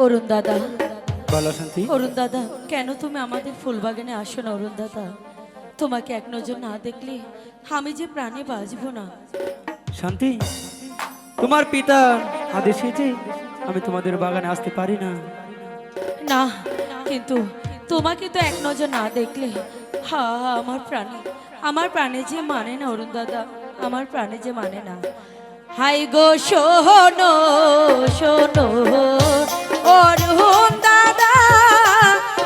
অরুণ দাদা, বলো শান্তি। অরুণ দাদা, কেন তুমি আমাদের ফুলবাগানে আসো না অরুণ দাদা? তোমাকে এক নজর না দেখলে আমি যে প্রাণে বাঁচবো না। শান্তি, তোমার পিতার আদেশে যে আমি তোমাদের বাগানে আসতে পারি না। না, কিন্তু তোমাকে তো এক নজর না দেখলে হা আমার প্রাণে যে মানে না অরুণ দাদা, আমার প্রাণে যে মানে না। হাই গো শোনো শোনো অরুণ দাদা,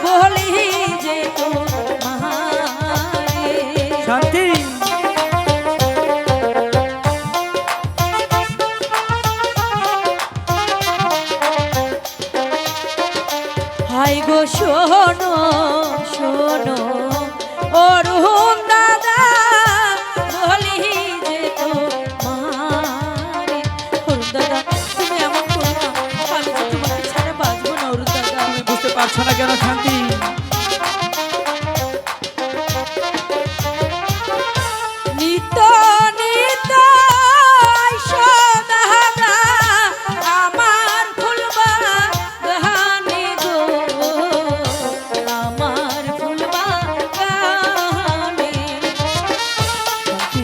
বলি যে তোমারে। শান্তি, হাই গো শোনো শোনো অরুণ দাদা, বলি যে তোমারে। অরুণ দাদা, তুমি এমন করো না, আমি যে তোমাকে ছাড়া বাঁচবো না অরুণ দাদা। তুমি বুঝতে পারছো না কেন শান্তি? নিত নিত আইসো দাদা, আমার ফুলবাগানে গো, আমার ফুলবাগানে। শান্তি,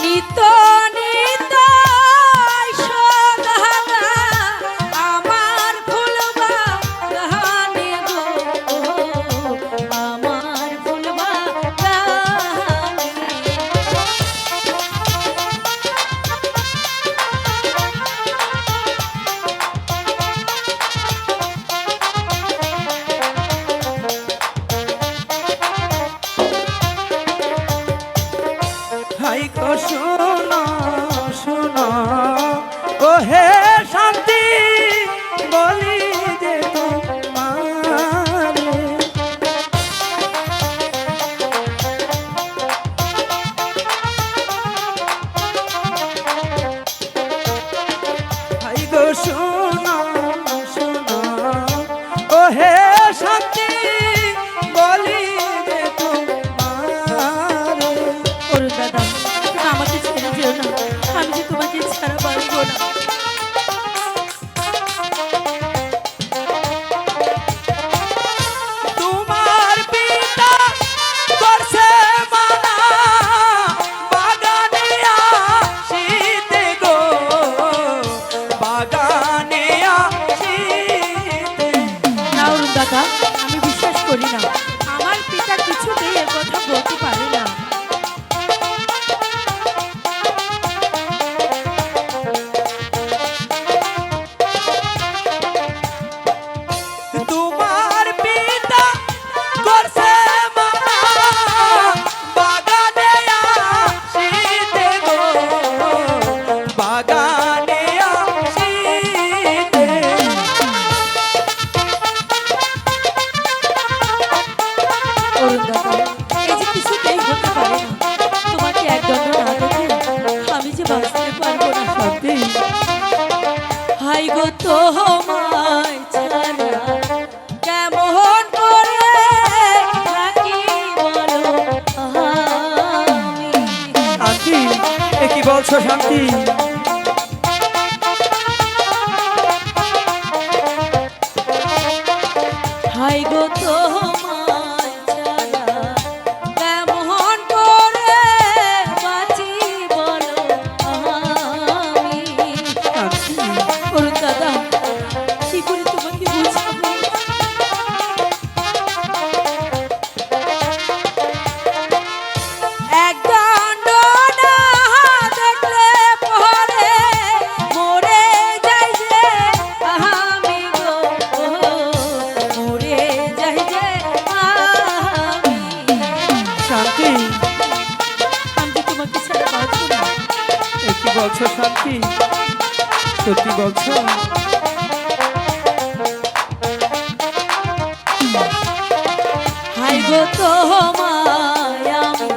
নিত নিত আইসো দাদা, আমার ফুলবাগানে গো, আমার ফুলবাগানে। হাই গো শোনো শোনো ও হে শান্তি, বলি যে তোমারে। হাই গো শোনো শোনো ও হে শান্তি, বলি যে তোমারে। অরুণ দাদা, তুমি আমাকে ছেড়ে যেও না, আমি যে তোমাকে ছাড়া বাঁচবো না। তোমার পিতা করছে মানা, বাগানে আসিতে গো, বাগানে আসিতে। না অরুণ দাদা, আমি বিশ্বাস করি না, আমার পিতা কিছুতেই এ কথা বলতে পারে না। তোমার পিতা করছে মানা, বাগানে আসিতে গো, বাগানে আসিতে। অরুণ দাদা, এই যে কিছুতেই হতে পারে না, তোমাকে এক দণ্ড না দেখে আমি যে বাঁচতে পারবো না। শান্তি, হাই গো তোমায় ছাড়া কেমন করে থাকি বলো আমি। শান্তি, এ কি বলছো শান্তি? হাই গো তোমায় ছাড়া কেমন করে বাঁচি বলো আমি। শান্তি, অরুণ দাদা, কি করে তোমাকে বুঝাবো? এক দণ্ড না দেখলে পরে মরে যাই যে আমি গো, মরে যাই যে আমি। শান্তি, আমি যে তোমাকে ছাড়া বাঁচবো না। এ কি বলছো শান্তি? সত্যি বলছো? হাই গো তোমায় আমি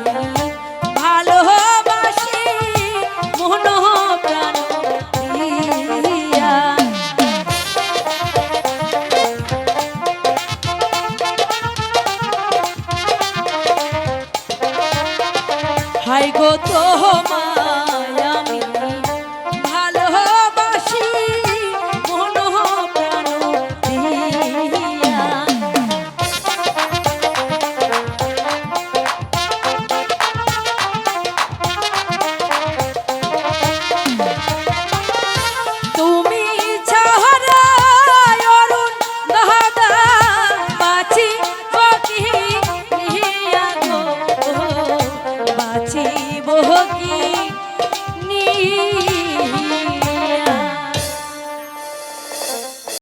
ভালোবাসি মন প্রাণ দিয়া। গো তোমার